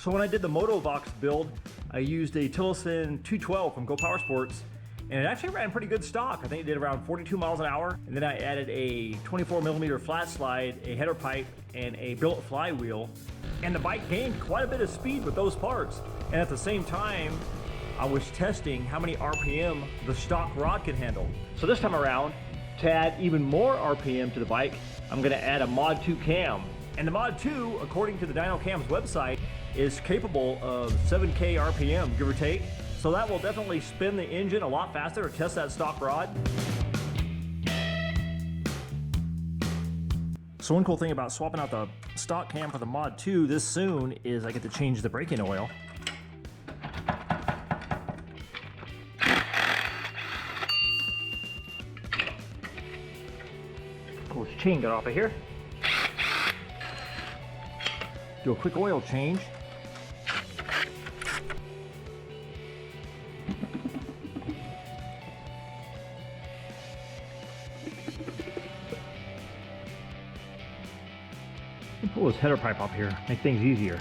So when I did the Motovox build, I used a Tillotson 212 from Go Power Sports, and it actually ran pretty good stock. I think it did around 42 miles an hour. And then I added a 24mm flat slide, a header pipe, and a billet flywheel. And the bike gained quite a bit of speed with those parts. And at the same time, I was testing how many RPM the stock rod can handle. So this time around, to add even more RPM to the bike, I'm gonna add a Mod 2 cam. And the Mod 2, according to the Dyno Cam's website, is capable of 7K RPM, give or take. So that will definitely spin the engine a lot faster to test that stock rod. So one cool thing about swapping out the stock cam for the Mod 2 this soon is I get to change the braking oil. Pull this chain gut off of here. Do a quick oil change. And pull this header pipe up here, make things easier.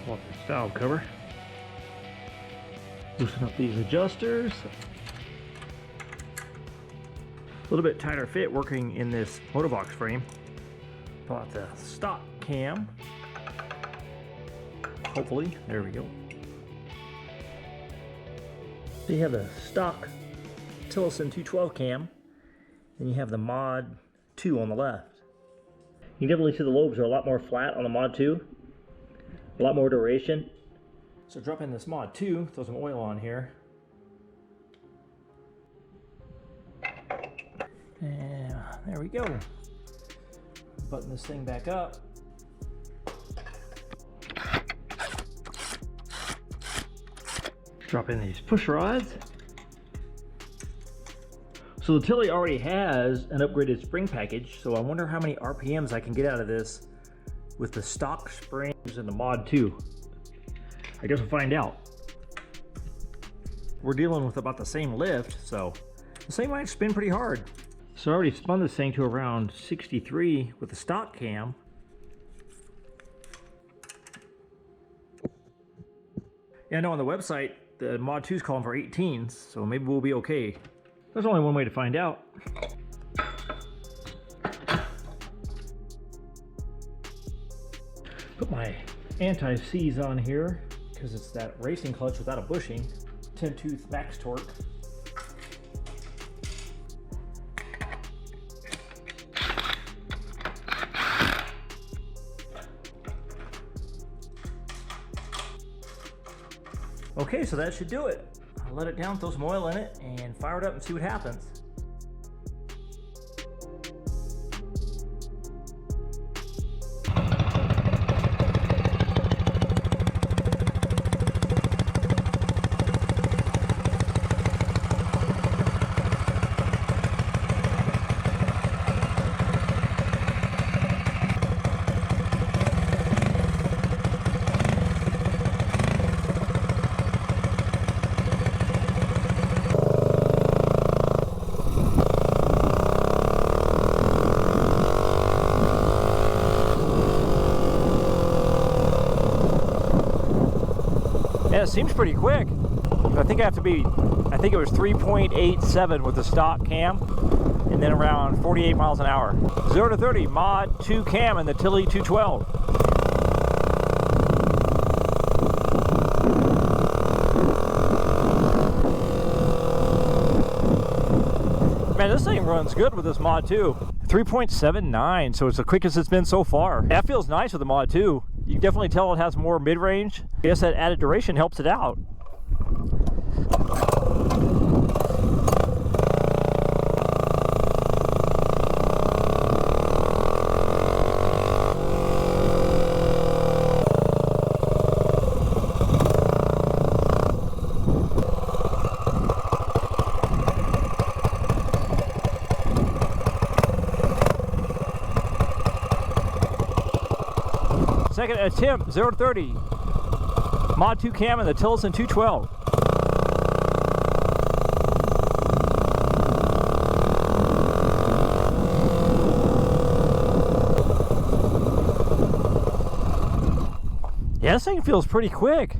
Pull up this valve cover. Loosen up these adjusters. A little bit tighter fit working in this Motovox frame. Pull out the stock cam. Hopefully, there we go. So you have the stock Tillotson 212 cam, and you have the Mod 2 on the left. You can definitely see the lobes are a lot more flat on the Mod 2, a lot more duration. So drop in this Mod 2, throw some oil on here. And there we go. Button this thing back up. Drop in these push rods. So the Tilly already has an upgraded spring package, so I wonder how many RPMs I can get out of this with the stock springs and the Mod 2. I guess we'll find out. We're dealing with about the same lift, so this thing might spin pretty hard. So I already spun this thing to around 63 with the stock cam. Yeah, I know on the website, the Mod 2 is calling for 18s, so maybe we'll be okay. There's only one way to find out. Put my anti-seize on here, because it's that racing clutch without a bushing. 10-tooth max torque. Okay, so that should do it. I'll let it down, throw some oil in it, and fire it up and see what happens. Yeah, it seems pretty quick. I think it was 3.87 with the stock cam, and then around 48 miles an hour. 0 to 30, Mod 2 cam in the Tilly 212. Man, this thing runs good with this Mod 2. 3.79, so it's the quickest it's been so far. That feels nice with the Mod 2. You can definitely tell it has more mid-range. I guess that added duration helps it out. Second attempt, 0 to 30. Mod 2 cam in the Tillotson 212. Yeah, this thing feels pretty quick.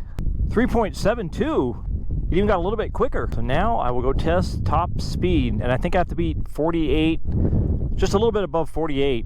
3.72. It even got a little bit quicker. So now I will go test top speed, and I think I have to beat 48, just a little bit above 48.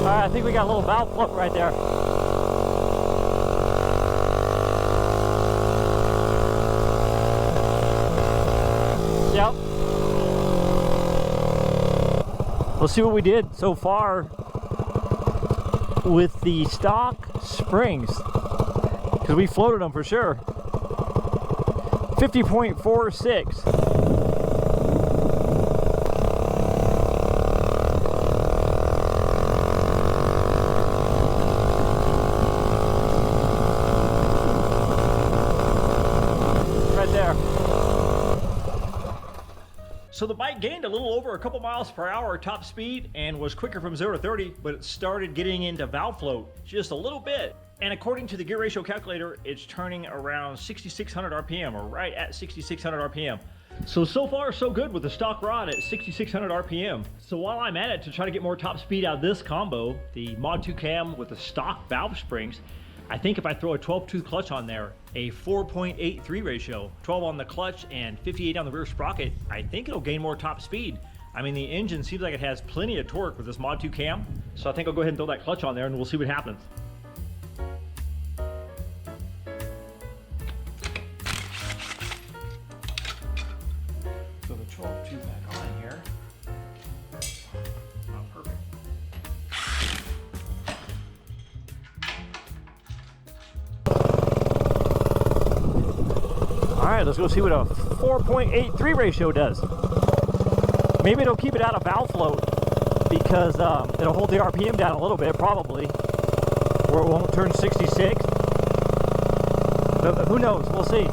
I think we got a little valve float right there. Yep. Let's see what we did so far with the stock springs, because we floated them for sure. 50.46. So the bike gained a little over a couple miles per hour top speed and was quicker from 0 to 30, but it started getting into valve float just a little bit. And according to the gear ratio calculator, it's turning around 6,600 RPM, or right at 6,600 RPM. So far so good with the stock rod at 6,600 RPM. So while I'm at it to try to get more top speed out of this combo, the Mod 2 cam with the stock valve springs, I think if I throw a 12-tooth clutch on there, a 4.83 ratio, 12 on the clutch and 58 on the rear sprocket, I think it'll gain more top speed. I mean, the engine seems like it has plenty of torque with this Mod 2 cam, so I think I'll go ahead and throw that clutch on there and we'll see what happens. Throw the 12-tooth back on here. Oh, perfect. All right, let's go see what a 4.83 ratio does. Maybe it'll keep it out of valve float because it'll hold the RPM down a little bit, probably, where it won't turn 66. But who knows? We'll see.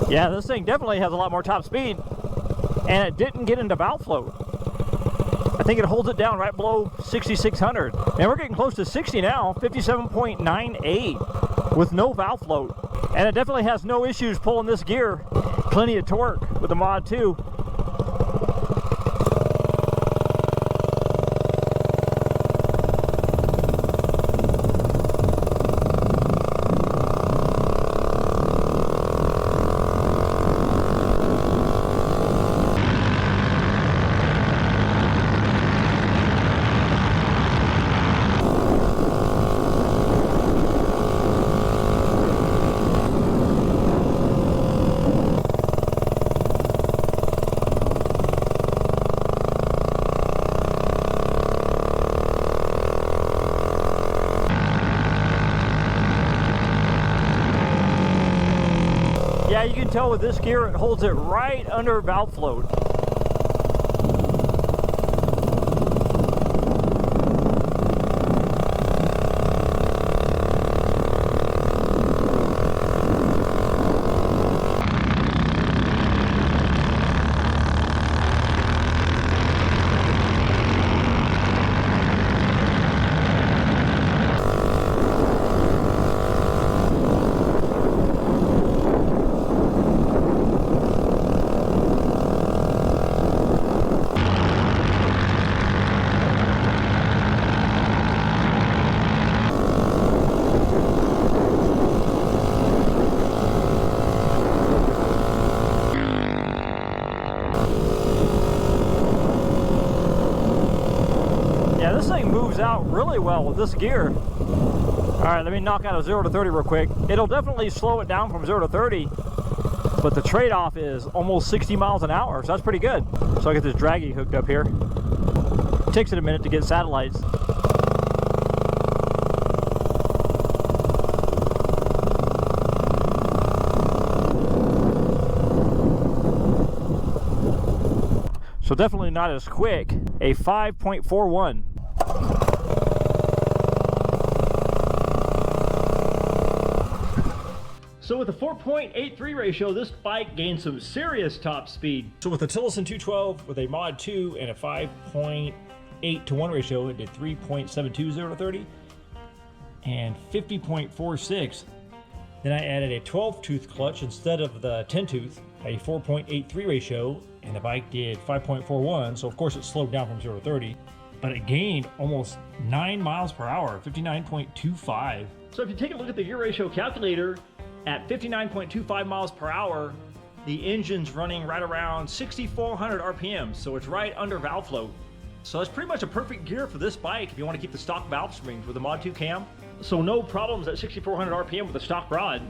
Yeah, this thing definitely has a lot more top speed, and it didn't get into valve float. I think it holds it down right below 6,600. And we're getting close to 60 now, 57.98 with no valve float. And it definitely has no issues pulling this gear. Plenty of torque with the Mod 2. Yeah, you can tell with this gear, it holds it right under valve float. Yeah, this thing moves out really well with this gear. All right, let me knock out a 0 to 30 real quick. It'll definitely slow it down from 0 to 30, but the trade-off is almost 60 miles an hour, so that's pretty good. So I get this draggy hooked up here. It takes it a minute to get satellites. So definitely not as quick. A 5.41. So with a 4.83 ratio, this bike gained some serious top speed. So with a Tillotson 212 with a Mod 2 and a 5.8 to 1 ratio, it did 3.72 0 to 30 and 50.46. Then I added a 12-tooth clutch instead of the 10-tooth, a 4.83 ratio, and the bike did 5.41, so of course it slowed down from 0 to 30, but it gained almost 9 miles per hour, 59.25. So if you take a look at the gear ratio calculator, at 59.25 miles per hour, the engine's running right around 6,400 RPM, so it's right under valve float. So that's pretty much a perfect gear for this bike if you want to keep the stock valve springs with the Mod 2 cam. So no problems at 6,400 RPM with a stock rod.